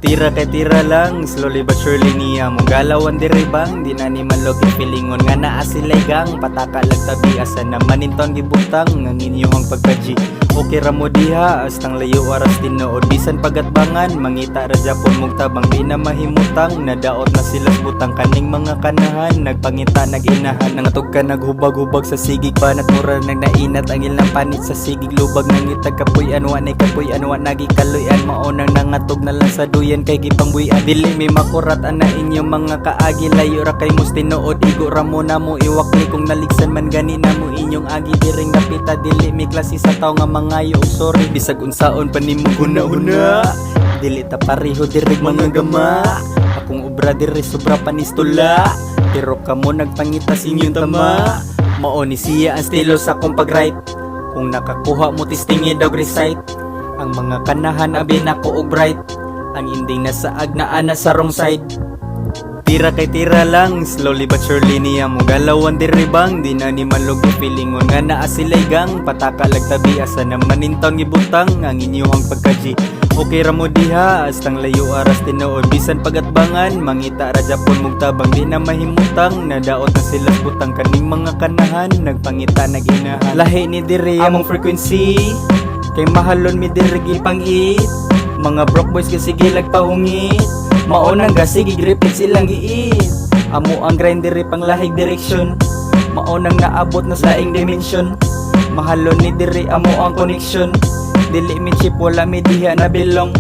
Tira kay tira lang, slowly but surely niya mong galawan diri bang di na ni manlogi feelingon nga naa sila'y gang pataka lagtabi asa naman inton gibutang ang inyong pagkaji. Okay ra mo diha astang layo aras tinuod bisan pagatbangan mangita ra Japon mong tabang di na mahimutang nadaot na silas butang kaning mga kanahan nagpangita naginahan nangatog ka naghubag-hubag sa sigig panat mura nang nainat ang ilang panit sa sigig lubag nang itag kapuy anwa nay kapuy anwa nagikaluyan maunang nangatog na lang sa duyan kay gipangbuyan dili may makurat ana inyong mga kaagi layo ra kay mus tinuod igo ra mo na mo iwakli kung naligsan man gani na mo inyong agi diring napita dili may klase sa tao nga mangayo og sorry bisag unsaon pa nimo huna-huna dili ta pareho dirig mga gama akong obra diri sobra panistula pero kamo nagpangita sa inyong tama mao ni siya ang estilo sa akong pag-write kung nakakuha mo testingin og recite ang mga kanahan abi nako og bright ang ending na saag na ana sa wrong side. Tira kay tira lang, slowly but surely niya mong galawan diri bang di na ni manlogi feelingon nga naa sila'y gang pataka lagtabi asa naman inton gibutang ang inyong pagkaji. Okay ra mo diha astang layo aras tinuod bisan pagatbangan mangita ra Japon mong tabang di na mahimutang nadaot na silas butang kaning mga kanahan nagpangita naginahan lahi ni diri among frequency kay mahalon mi diri gipang-it mga broke boys kasi gilag pahungit maunang gasig repeat silang giit amo ang grind diri pang lahig direksyon maunang naabot na sa ing dimension mahalon ni diri amo ang connection dili mi chip wala mi diha na belong